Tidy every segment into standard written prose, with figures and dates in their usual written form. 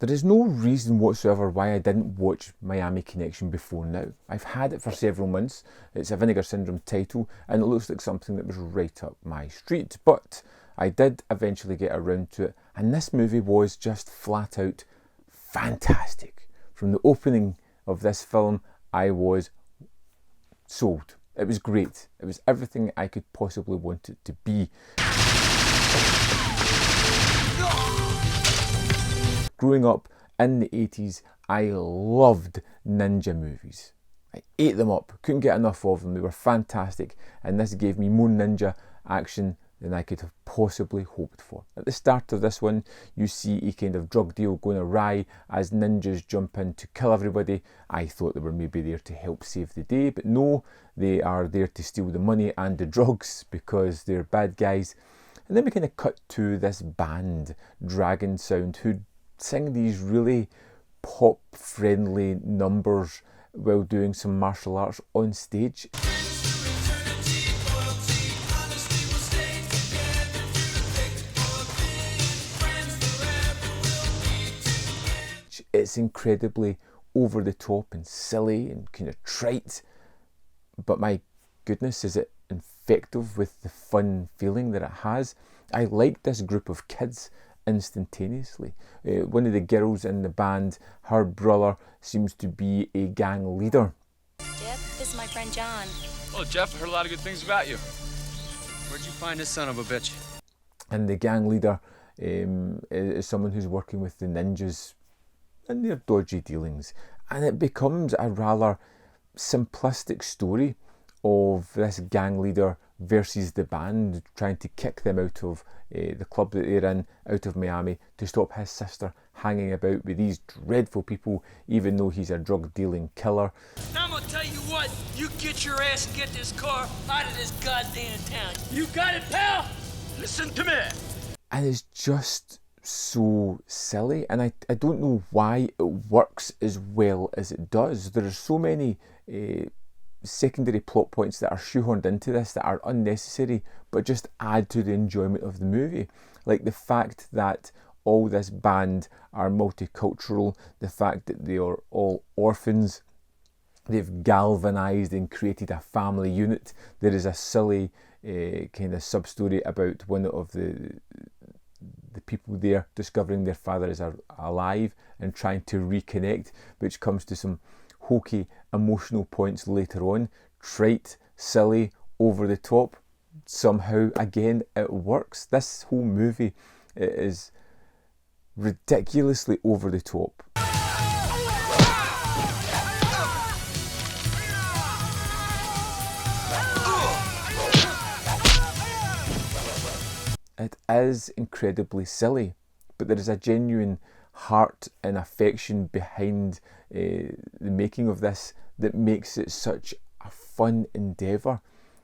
There is no reason whatsoever why I didn't watch Miami Connection before now. I've had it for several months. It's a Vinegar Syndrome title and it looks like something that was right up my street. But I did eventually get around to it, and this movie was just flat out fantastic. From the opening of this film, I was sold. It was great. It was everything I could possibly want it to be. Growing up in the 80s, I loved ninja movies. I ate them up, couldn't get enough of them. They were fantastic, and this gave me more ninja action than I could have possibly hoped for. At the start of this one, you see a kind of drug deal going awry as ninjas jump in to kill everybody. I thought they were maybe there to help save the day, but no, they are there to steal the money and the drugs because they're bad guys. And then we kind of cut to this band, Dragon Sound, who sing these really pop-friendly numbers while doing some martial arts on stage. It's incredibly over the top and silly and kind of trite, but my goodness, is it effective with the fun feeling that it has. I like this group of kids instantaneously. One of the girls in the band, her brother seems to be a gang leader. Jeff, this is my friend John. Well, Jeff, I heard a lot of good things about you. Where'd you find this son of a bitch? And the gang leader is someone who's working with the ninjas and their dodgy dealings. And it becomes a rather simplistic story of this gang leader versus the band trying to kick them out of the club that they're in, out of Miami, to stop his sister hanging about with these dreadful people, even though he's a drug dealing killer. Now I'm gonna tell you what, you get your ass and get this car out of this goddamn town. You got it, pal? Listen to me. And it's just so silly, and I don't know why it works as well as it does. There are so many secondary plot points that are shoehorned into this that are unnecessary but just add to the enjoyment of the movie, like the fact that all this band are multicultural, the fact that they are all orphans. They've galvanised and created a family unit. There is a silly kind of sub-story about one of the people there discovering their father is alive and trying to reconnect, which comes to some hokey emotional points later on. Trite, silly, over the top. Somehow, again, it works. This whole movie is ridiculously over the top. It is incredibly silly, but there is a genuine heart and affection behind the making of this that makes it such a fun endeavour,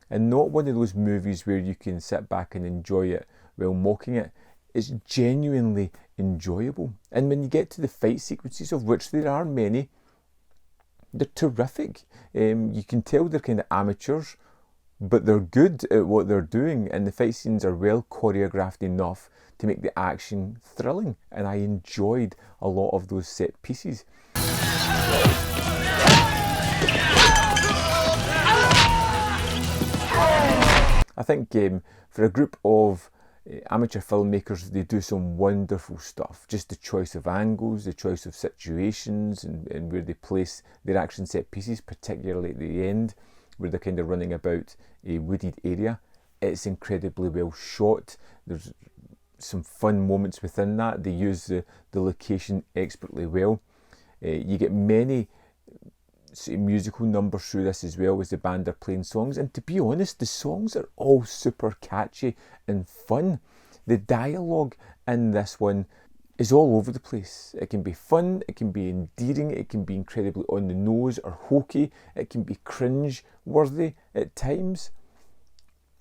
and not one of those movies where you can sit back and enjoy it while mocking it. It's genuinely enjoyable, and when you get to the fight sequences, of which there are many, they're terrific. You can tell they're kind of amateurs, but they're good at what they're doing, and the fight scenes are well choreographed enough to make the action thrilling, and I enjoyed a lot of those set pieces. I think for a group of amateur filmmakers, they do some wonderful stuff. Just the choice of angles, the choice of situations, and where they place their action set pieces, particularly at the end, where they're kind of running about a wooded area. It's incredibly well shot. There's some fun moments within that. They use the location expertly well. You get many musical numbers through this as well as the band are playing songs, and to be honest, the songs are all super catchy and fun. The dialogue in this one is all over the place. It can be fun, it can be endearing, it can be incredibly on the nose or hokey, it can be cringe worthy at times,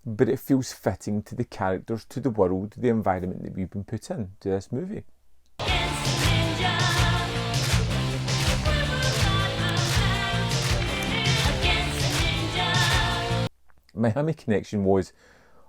but it feels fitting to the characters, to the world, the environment that we've been put in to this movie. Miami Connection was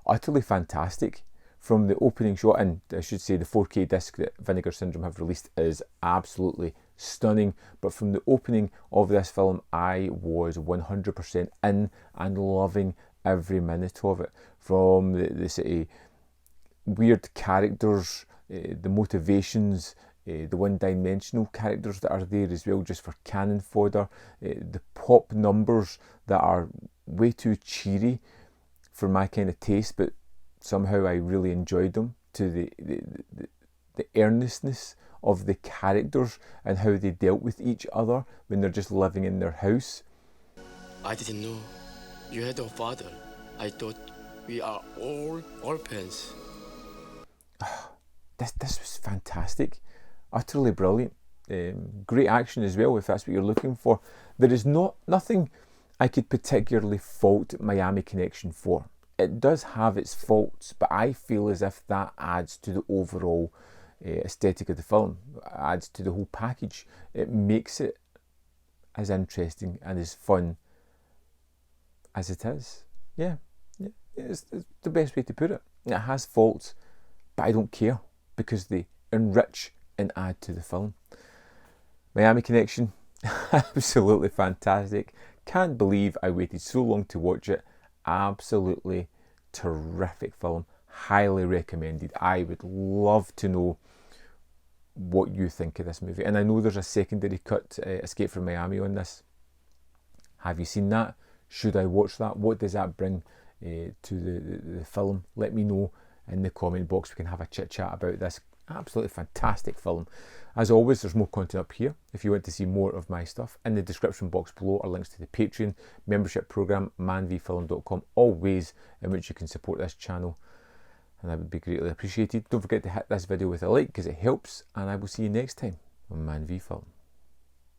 utterly fantastic. from the opening shot, and I should say the 4K disc that Vinegar Syndrome have released is absolutely stunning, but from the opening of this film I was 100% in and loving every minute of it. From the sort of weird characters, the motivations, the one-dimensional characters that are there as well, just for cannon fodder, the pop numbers that are way too cheery for my kind of taste, but somehow I really enjoyed them, to the earnestness of the characters and how they dealt with each other when they're just living in their house. I didn't know you had a father. I thought we are all orphans. This was fantastic, utterly brilliant. Great action as well, if that's what you're looking for. There is nothing I could particularly fault Miami Connection for. It does have its faults, but I feel as if that adds to the overall aesthetic of the film, adds to the whole package. It makes it as interesting and as fun as it is. Yeah, it's the best way to put it. It has faults, but I don't care, because they enrich and add to the film. Miami Connection, absolutely fantastic. Can't believe I waited so long to watch it. Absolutely terrific film. Highly recommended. I would love to know what you think of this movie. And I know there's a secondary cut, Escape from Miami, on this. Have you seen that? Should I watch that? What does that bring to the film? Let me know in the comment box. We can have a chit chat about this absolutely fantastic film. As always, there's more content up here if you want to see more of my stuff. In the description box below are links to the Patreon membership program, manvfilm.com, all ways in which you can support this channel, and that would be greatly appreciated. Don't forget to hit this video with a like, because it helps, and I will see you next time on Man v Film.